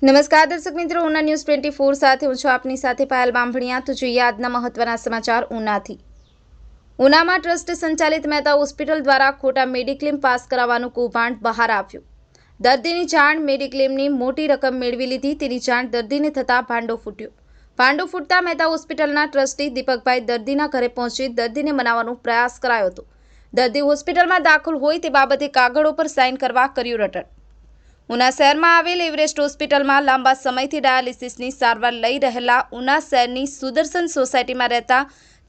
નમસ્કાર દર્શક મિત્રો, ઉના ન્યૂઝ 24 સાથે હું છું આપની સાથે પાયલ બાંભણિયા। તો જોઈએ આજના મહત્વના સમાચાર ઉનાથી। ઉનામાં ટ્રસ્ટ સંચાલિત મહેતા હોસ્પિટલ દ્વારા ખોટા મેડિક્લેમ પાસ કરાવવાનું કૌભાંડ બહાર આવ્યું। દર્દીની જાણ મેડિક્લેમની મોટી રકમ મેળવી લીધી તેની જાણ દર્દીને થતાં ભાંડો ફૂટ્યો। ભાંડો ફૂટતા મહેતા હોસ્પિટલના ટ્રસ્ટી દીપકભાઈ દર્દીના ઘરે પહોંચી દર્દીને મનાવવાનો પ્રયાસ કરાયો હતો। દર્દી હોસ્પિટલમાં દાખલ હોય તે બાબતે કાગળો પર સાઇન કરવા કર્યું રટણ। ઉના શહેરમાં આવેલ એવરેસ્ટ હોસ્પિટલમાં લાંબા સમયથી ડાયાલિસિસની સારવાર લઈ રહેલા ઉના શહેરની સુદર્શન સોસાયટીમાં રહેતા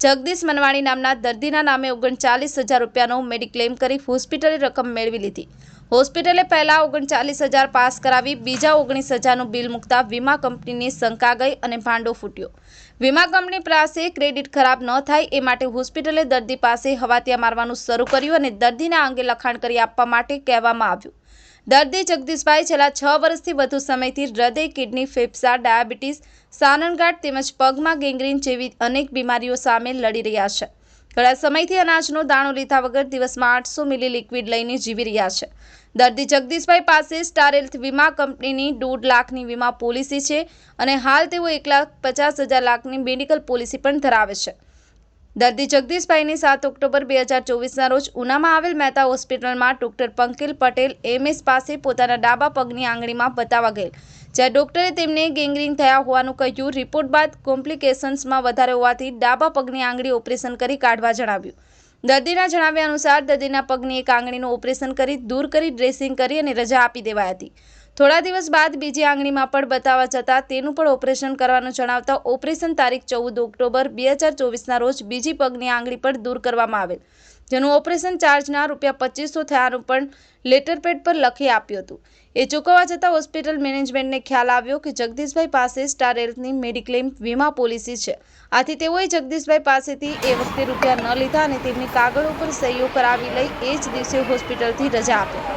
જગદીશ મનવાણી નામના દર્દીના નામે 39,000 રૂપિયાનો મેડિક્લેમ કરી હોસ્પિટલે રકમ મેળવી લીધી। હોસ્પિટલે પહેલા 39,000 પાસ કરાવી બીજા 19,000નું બિલ મૂકતા વીમા કંપનીને શંકા ગઈ અને ભાંડો ફૂટ્યો। વીમા કંપની પાસે ક્રેડિટ ખરાબ ન થાય એ માટે હોસ્પિટલે દર્દી પાસે હવાતિયા મારવાનું શરૂ કર્યું અને દર્દીના અંગે લખાણ કરી આપવા માટે કહેવામાં આવ્યું। દર્દી જગદીશભાઈ છેલ્લા 6 વર્ષથી વધુ સમયથી હૃદય, કિડની, ફેફસા, ડાયાબિટીસ, સાનણગાંઠ તેમજ પગમાં ગેંગ્રીન જેવી અનેક બીમારીઓ સામે લડી રહ્યા છે। ઘણા સમયથી અનાજનો દાણો લીધા વગર દિવસમાં 800 મિલી લિક્વિડ લઈને જીવી રહ્યા છે। દર્દી જગદીશભાઈ પાસે સ્ટાર હેલ્થ વીમા કંપનીની 1.5 લાખની વીમા પોલિસી છે અને હાલ તેઓ 1,50,000 લાખની મેડિકલ પોલિસી પણ ધરાવે છે। દર્દી જગદીશભાઈને 7 ઓક્ટોબર 2024ના રોજ ઉનામાં આવેલ મહેતા હોસ્પિટલમાં ડોક્ટર પંકિલ પટેલ MS પાસે પોતાના ડાબા પગની આંગળીમાં બતાવવા ગયેલ, જ્યાં ડોક્ટરે તેમને ગેંગ્રીન થયા હોવાનું કહ્યું। રિપોર્ટ બાદ કોમ્પ્લિકેશન્સમાં વધારે હોવાથી ડાબા પગની આંગળી ઓપરેશન કરી કાઢવા જણાવ્યું। દર્દીના જણાવ્યા અનુસાર દર્દીના પગની એક આંગળીનું ઓપરેશન કરી દૂર કરી ડ્રેસિંગ કરી અને રજા આપી દેવાઈ હતી। થોડા દિવસ બાદ બીજી આંગળીમાં પણ બતાવવા જતાં તેનું પણ ઓપરેશન કરવાનું જણાવતા ઓપરેશન તારીખ 14 ઓક્ટોબર 2024ના રોજ બીજી પગની આંગળી પણ દૂર કરવામાં આવેલ, જેનું ઓપરેશન ચાર્જના ₹2500 થયાનું પણ લેટરપેડ પર લખી આપ્યું હતું। એ ચૂકવવા જતાં હોસ્પિટલ મેનેજમેન્ટને ખ્યાલ આવ્યો કે જગદીશભાઈ પાસે સ્ટાર હેલ્થની મેડિક્લેમ વીમા પોલિસી છે, આથી તેઓએ જગદીશભાઈ પાસેથી એ વખતે રૂપિયા ન લીધા અને તેમની કાગળો પર સહીઓ કરાવી લઈ એ જ દિવસે હોસ્પિટલથી રજા આપી।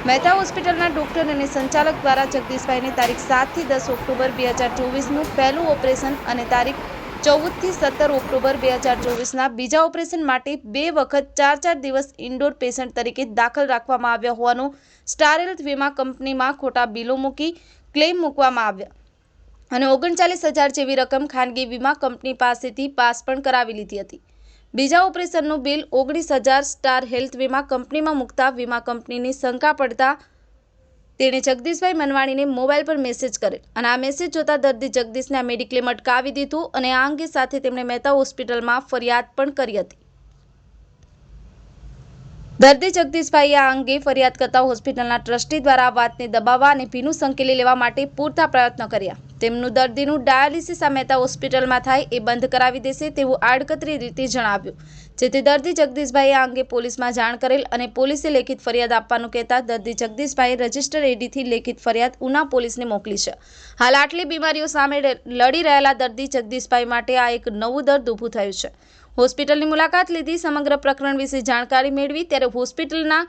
મહેતા હોસ્પિટલના ડોક્ટર અને સંચાલક દ્વારા જગદીશભાઈને તારીખ 7 થી 10 ઓક્ટોબર 2024નું પહેલું ઓપરેશન અને તારીખ 14 થી 17 ઓક્ટોબર 2024ના બીજા ઓપરેશન માટે 2 વખત 4 દિવસ ઇન્ડોર પેશન્ટ તરીકે દાખલ રાખવામાં આવ્યા હોવાનું સ્ટાર હેલ્થ વીમા કંપનીમાં ખોટા બિલો મૂકી ક્લેમ મૂકવામાં આવ્યા અને 39,000 જેવી રકમ ખાનગી વીમા કંપની પાસેથી પાસ પણ કરાવી લીધી હતી। બીજા ઓપરેશનનું બિલ 19,000 સ્ટાર હેલ્થ વીમા કંપનીમાં મૂકતા વીમા કંપનીની શંકા પડતા તેણે જગદીશભાઈ મનવાણીને મોબાઈલ પર મેસેજ કરેલ અને આ મેસેજ જોતા દર્દી જગદીશને આ મેડિક્લેમ અટકાવી દીધું અને આ અંગે સાથે તેમણે મહેતા હોસ્પિટલમાં ફરિયાદ પણ કરી હતી। દર્દી જગદીશભાઈએ આ અંગે ફરિયાદ કરતા હોસ્પિટલના ટ્રસ્ટી દ્વારા આ વાતને દબાવવા અને ભીનું સંકેલી લેવા માટે પૂરતા પ્રયત્નો કર્યા। તેમનું દર્દીનું ડાયાલિસિસ આ મહેતા હોસ્પિટલમાં થાય એ બંધ કરાવી દેશે તેવું આડકતરી રીતે જણાવ્યું, જેથી દર્દી જગદીશભાઈએ આ અંગે પોલીસમાં જાણ કરેલ અને પોલીસે લેખિત ફરિયાદ આપવાનું કહેતા દર્દી જગદીશભાઈએ રજિસ્ટર ADથી લેખિત ફરિયાદ ઉના પોલીસને મોકલી છે। હાલ આટલી બીમારીઓ સામે લડી રહેલા દર્દી જગદીશભાઈ માટે આ એક નવું દર્દ ઊભું થયું છે। હોસ્પિટલની મુલાકાત લીધી, સમગ્ર પ્રકરણ વિશે જાણકારી મેળવી ત્યારે હોસ્પિટલના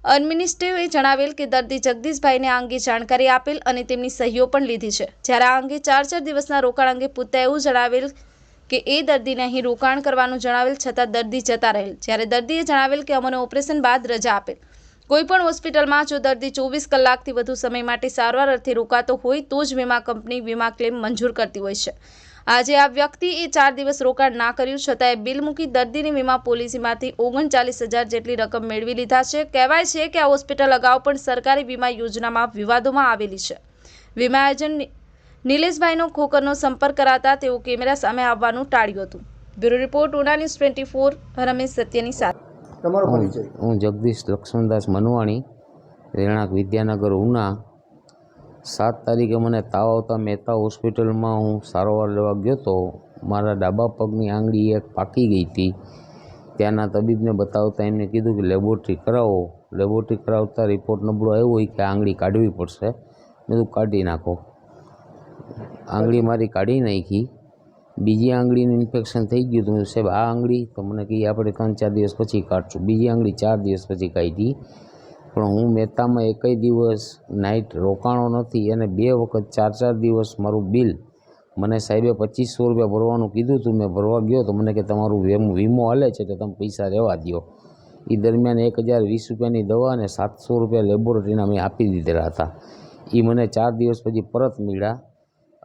એડમિનિસ્ટ્રેટરે જણાવેલ કે દર્દી જગદીશભાઈને આ અંગે જાણકારી આપેલ અને તેમની સહીઓ પણ લીધી છે। જ્યારે આ અંગે 4 દિવસના રોકાણ અંગે પૂછતા એવું જણાવેલ કે એ દર્દીને અહીં રોકાણ કરવાનું જણાવેલ છતાં દર્દી જતા રહેલ। જ્યારે દર્દીએ જણાવેલ કે અમને ઓપરેશન બાદ રજા આપેલ। કોઈપણ હોસ્પિટલમાં જો દર્દી 24 કલાકથી વધુ સમય માટે સારવાર અર્થે રોકાતો હોય તો જ વીમા કંપની વીમા ક્લેમ મંજૂર કરતી હોય છે। આજે આ વ્યક્તિએ 4 દિવસ રોકાણ ના કર્યું છતાંય બિલ મૂકી દર્દીની વીમા પોલિસીમાંથી 39,000 જેટલી રકમ મેળવી લીધા છે। કહેવાય છે કે આ હોસ્પિટલ અગાઉ પણ સરકારી વીમા યોજનામાં વિવાદોમાં આવેલી છે। વીમા એજન્ટ નિલેશભાઈનો ખોખરનો સંપર્ક કરાતા તેઓ કેમેરા સામે આવવાનું ટાળ્યું હતું। Bureau report Una news 24 Ramesh સત્યની સાથે। હું જગદીશ લક્ષ્મણદાસ મનવાણી, રહેણાંક વિદ્યાનગર ઉના। 7 તારીખે મને તાવ આવતા મહેતા હોસ્પિટલમાં હું સારવાર લેવા ગયો તો મારા ડાબા પગની આંગળી એક પાકી ગઈ હતી। ત્યાંના તબીબને બતાવતા એમને કીધું કે લેબોરેટરી કરાવો। લેબોરેટરી કરાવતા રિપોર્ટ નબળો આવ્યો હોય કે આંગળી કાઢવી પડશે। મેં કીધું કાઢી નાખો। આંગળી મારી કાઢી નાખી। બીજી આંગળીનું ઇન્ફેક્શન થઈ ગયું હતું। સાહેબ આ આંગળી તો મને કહી આપણે 3-4 દિવસ પછી કાઢશું। બીજી આંગળી 4 દિવસ પછી કાઢી, પણ હું મહેતામાં એકય દિવસ નાઇટ રોકાણો નથી અને 2 વખત 4 દિવસ મારું બિલ મને સાહેબે 2500 રૂપિયા ભરવાનું કીધું હતું। મેં ભરવા ગયો તો મને કે તમારું વીમો હાલે છે તો તમે પૈસા રહેવા દો। એ દરમિયાન 1,020 રૂપિયાની દવા અને 700 રૂપિયા લેબોરેટરીના મેં આપી દીધેલા હતા। એ મને 4 દિવસ પછી પરત મળ્યા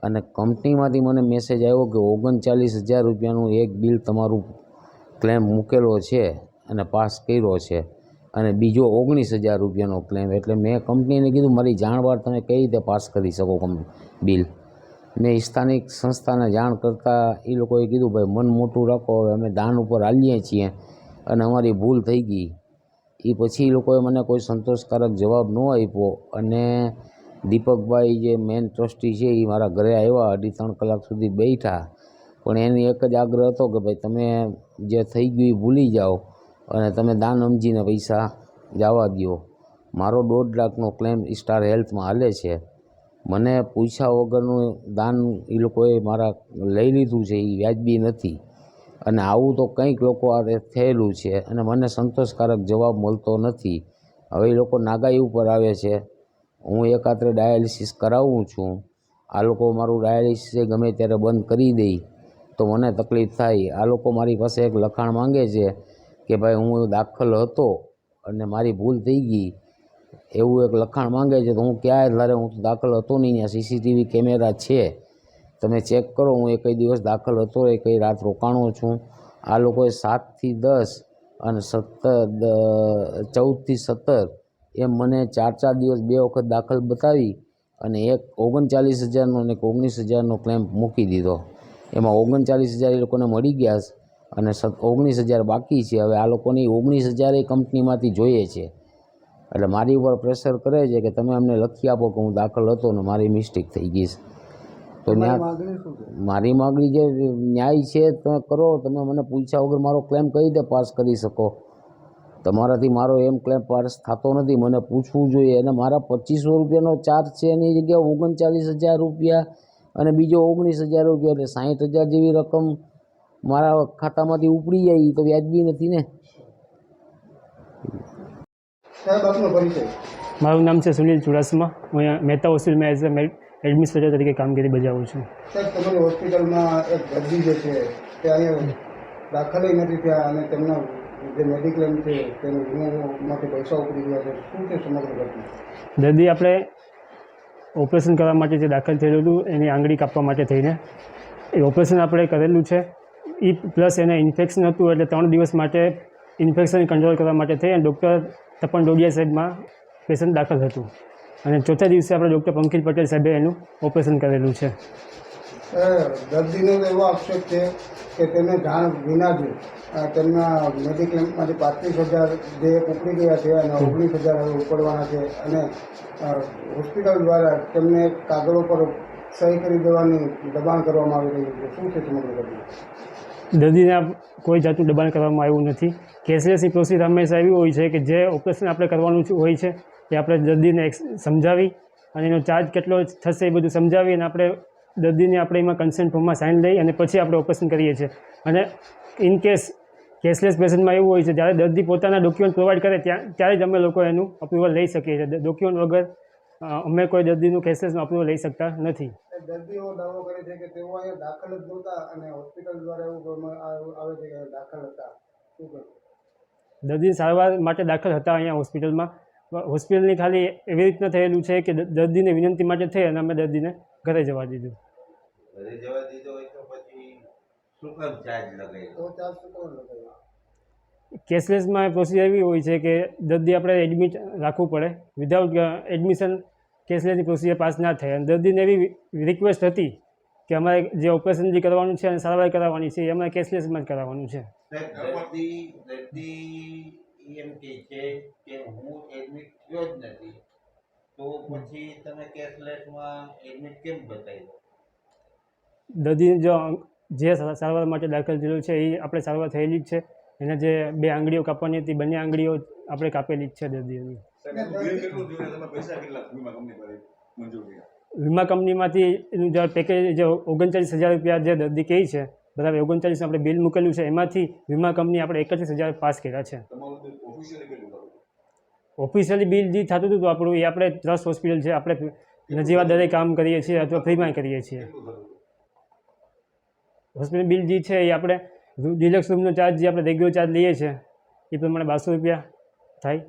અને કંપનીમાંથી મને મેસેજ આવ્યો કે 39,000 રૂપિયાનું એક બિલ તમારું ક્લેમ મૂકેલો છે અને પાસ કર્યો છે અને બીજો 19,000 રૂપિયાનો ક્લેમ. એટલે મેં કંપનીને કીધું મારી જાણ બહાર તમે કઈ રીતે પાસ કરી શકો બિલ. મેં સ્થાનિક સંસ્થાને જાણ કરતાં એ લોકોએ કીધું ભાઈ મન મોટું રાખો, હવે અમે દાન ઉપર હાલીએ છીએ અને અમારી ભૂલ થઈ ગઈ. એ પછી એ લોકોએ મને કોઈ સંતોષકારક જવાબ ન આપ્યો અને દીપકભાઈ જે મેન ટ્રસ્ટી છે એ મારા ઘરે આવ્યા, 2.5-3 કલાક સુધી બેઠા. પણ એની એક જ આગ્રહ હતો કે ભાઈ તમે જે થઈ ગયું એ ભૂલી જાઓ અને તમે દાન સમજીને પૈસા જવા દો. મારો 1.5 લાખનો ક્લેમ સ્ટાર હેલ્થમાં હાલે છે. મને પૂછ્યા વગરનું દાન એ લોકોએ મારા લઈ લીધું છે, એ વ્યાજબી નથી અને આવું તો કંઈક લોકો આ થયેલું છે અને મને સંતોષકારક જવાબ મળતો નથી. હવે એ લોકો નાગાઈ ઉપર આવે છે. હું એકાત્રે ડાયાલિસિસ કરાવું છું, આ લોકો મારું ડાયાલિસિસ ગમે ત્યારે બંધ કરી દે તો મને તકલીફ થાય. આ લોકો મારી પાસે એક લખાણ માંગે છે કે ભાઈ હું દાખલ હતો અને મારી ભૂલ થઈ ગઈ એવું એક લખાણ માંગે છે. તો હું ક્યાંય ધારે હું દાખલ હતો નહીં, ત્યાં સીસીટીવી કેમેરા છે, તમે ચેક કરો. હું એકઈ દિવસ દાખલ હતો, એકઈ રાત રોકાણો છું. આ લોકોએ 7 થી 10 અને 14 થી 17 એમ મને 4 દિવસ 2 વખત દાખલ બતાવી અને એક 39,000નો અને 19,000નો ક્લેમ મૂકી દીધો. એમાં 39,000 એ લોકોને મળી ગયા અને 19,000 બાકી છે. હવે આ લોકોની 19,000 એ કંપનીમાંથી જોઈએ છે. એટલે મારી ઉપર પ્રેશર કરે છે કે તમે અમને લખી આપો કે હું દાખલ હતો ને મારી મિસ્ટેક થઈ ગઈ છે. તો મારી માગણી જે ન્યાય છે તમે કરો. તમે મને પૂછ્યા વગર મારો ક્લેમ કઈ રીતે પાસ કરી શકો? તમારાથી મારો એમ ક્લેમ પાસ થતો નથી, મને પૂછવું જોઈએ. અને મારા 2,500 રૂપિયાનો ચાર્જ છે એની જગ્યાએ 39,000 રૂપિયા અને બીજો 19,000 રૂપિયા, એટલે 60,000 જેવી રકમ મારા ખાતામાંથી ઉપડી જાય. એ તો વ્યાજબી નથી ને. મારું નામ છે સુનિલ ચુડાસમા. હું અહીંયા મહેતા હોસ્પિટલમાં એઝ અ એડમિનિસ્ટ્રેટર તરીકે કામગીરી બજાવું છું. સાહેબ, તમારી હોસ્પિટલમાં એક દર્દી જે છે તે અહીંયા દાખલ નથી થયા અને તેમના જે મેડિક્લેમ છે તેનું વીમામાંથી પૈસા ઉપડી ગયા છે. શું છે સમગ્ર ઘટના? દર્દી આપણે ઓપરેશન કરવા માટે જે દાખલ થયેલું હતું એની આંગળી કાપવા માટે થઈને એ ઓપરેશન આપણે કરેલું છે. એ પ્લસ એને ઇન્ફેક્શન હતું એટલે 3 દિવસ માટે ઇન્ફેક્શન કંટ્રોલ કરવા માટે થઈ અને ડૉક્ટર તપન ડોડિયા સાહેબમાં પેશન્ટ દાખલ હતું અને ચોથા દિવસે આપણે ડૉક્ટર પંકિલ પટેલ સાહેબે એનું ઓપરેશન કરેલું છે. દર્દીનો એવો આક્ષેપ છે કે તેને જાણ વિના જ તેમના મેડિક્લેમમાંથી 35,000 જે ઉપડી ગયા છે અને 19,000 હવે ઉપડવાના છે અને હોસ્પિટલ દ્વારા તેમને કાગળો પર સહી કરી દેવાની દબાણ કરવામાં આવી રહ્યું છે. શું છે સમગ્ર ઘટના? દર્દીને કોઈ જાતનું દબાણ કરવામાં આવ્યું નથી. કેશલેસની પ્રોસીજર હંમેશા એવી હોય છે કે જે ઓપરેશન આપણે કરવાનું હોય છે એ આપણે દર્દીને સમજાવી અને એનો ચાર્જ કેટલો થશે એ બધું સમજાવી અને આપણે દર્દીને આપણે એમાં કન્સેન્ટ ફોર્મમાં સાઇન લઈ અને પછી આપણે ઓપરેશન કરીએ છીએ. અને ઇન કેસ કેશલેસ પેશન્ટમાં એવું હોય છે જ્યારે દર્દી પોતાના ડોક્યુમેન્ટ પ્રોવાઈડ કરે ત્યારે જ અમે લોકો એનું અપ્રુવલ લઈ શકીએ છીએ. ડોક્યુમેન્ટ વગર અમે કોઈ દર્દીનું કેશલેસનું અપ્રુવલ લઈ શકતા નથી. દર્દીઓ દાવો કરે છે કે તેઓ અહીંયા દાખલ જ નહોતા અને હોસ્પિટલ દ્વારા એવું આવે છે કે દાખલ હતા. શું કહે? દર્દી સારવાર માટે દાખલ હતા અહીંયા હોસ્પિટલમાં. હોસ્પિટલની ખાલી એવી રીતના થયેલું છે કે દર્દીને વિનંતી માટે થઈ અને અમે દર્દીને ઘરે જવા દીધું. ઘરે જવા દીધો હોય તો પછી શું કામ ચાર્જ લગાવ્યો? તો ચાર્જ શું કામ લગાવ્યો? કેશલેસમાં પ્રોસીજર એવી હોય છે કે દર્દી આપણે એડમિટ રાખવું પડે. વિધાઉટ એડમિશન કેશલેસની પ્રોસીજર પાસ ના થાય અને દર્દીને એવી રિક્વેસ્ટ હતી કે અમારે જે ઓપરેશન જે કરવાનું છે અને સારવાર કરાવવાની છે એ અમારે કેશલેસમાં જ કરાવવાનું છે. દર્દી એમ કહે છે કે હું એડમિટ થયો જ નથી, તો પછી તમે કેશલેસમાં એડમિટ કેમ બતાવ્યો? દર્દી જો જે સારવાર માટે દાખલ થયેલું છે એ આપણે સારવાર થયેલી જ છે. એના જે 2 આંગળીઓ કાપવાની હતી બંને આંગળીઓ આપણે કાપેલી જ છે દર્દીઓની. વીમા કંપનીમાંથી એનું જે પેકેજ જે 39,000 રૂપિયા જે દર્દી કહે છે બરાબર, 39 આપણે બિલ મૂકેલું છે એમાંથી વીમા કંપની આપણે 31,000 પાસ કર્યા છે. ઓફિશિયલી બિલ જે થતું હતું આપણું એ આપણે ટ્રસ્ટ હોસ્પિટલ છે, આપણે નજીવા દરે કામ કરીએ છીએ અથવા ફ્રીમાં કરીએ છીએ. હોસ્પિટલ બિલ જે છે એ આપણે ડિલક્સ રૂમનો ચાર્જ જે આપણે રેગ્યુલર ચાર્જ લઈએ છીએ એ પ્રમાણે 1200 રૂપિયા થાય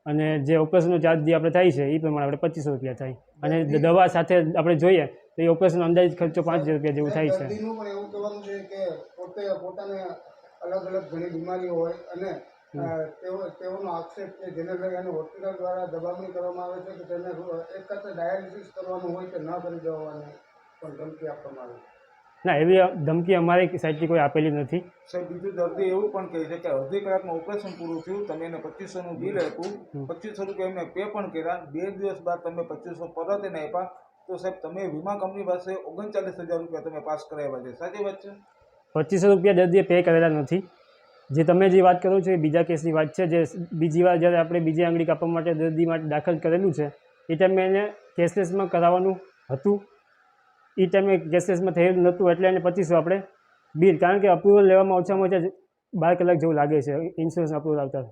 અને જે ઓપરેશનનો ચાર્જ જે આપણે થાય છે એ પ્રમાણે આપણે 2500 રૂપિયા થાય. અને દવા સાથે આપણે જોઈએ તો એ ઓપરેશન અંદાજિત ખર્ચો 5,000 રૂપિયા જેવું થાય છે. દર્દીનું પણ એવું કહેવાનું છે કે પોતાને અલગ અલગ ઘણી બીમારીઓ હોય અને તેઓનો આક્ષેપ છે જેને લઈ અને હોસ્પિટલ દ્વારા દબામણી કરવામાં આવે છે કે તેને એક કરતા ડાયાલિસિસ કરવાનું હોય કે ન કરી દેવાની પણ ધમકી આપવામાં આવે છે. ના, એવી ધમકી અમારી સાઈડથી કોઈ આપેલી નથી. સાહેબ બીજું દર્દી એવું પણ કહે છે કે અડધી કલાકમાં ઓપરેશન પૂરું થયું, તમે એને 2500નું બિલ આપ્યું, 2500 રૂપિયા એમને પે પણ કર્યા, 2 દિવસ બાદ તમે 2500 પરત એને આપ્યા, તો સાહેબ તમે વીમા કંપની પાસે 39,000 રૂપિયા તમે પાસ કરાવ્યા છે, સાચી વાત છે? 2500 રૂપિયા દર્દીએ પે કરેલા નથી. જે તમે જે વાત કરો છો એ બીજા કેસની વાત છે. જે બીજી વાર જ્યારે આપણે બીજી આંગળી કાપવા માટે દર્દી માટે દાખલ કરેલું છે એ ટાઈમે એને કેશલેસમાં કરાવવાનું હતું. એ ટાઈમે કેશલેસમાં થયેલું નહોતું એટલે એને 2500 આપણે બિલ, કારણ કે અપ્રુવલ લેવામાં ઓછામાં ઓછા 12 કલાક જેવું લાગે છે ઇન્સ્યોરન્સ અપ્રુવલ આવતા.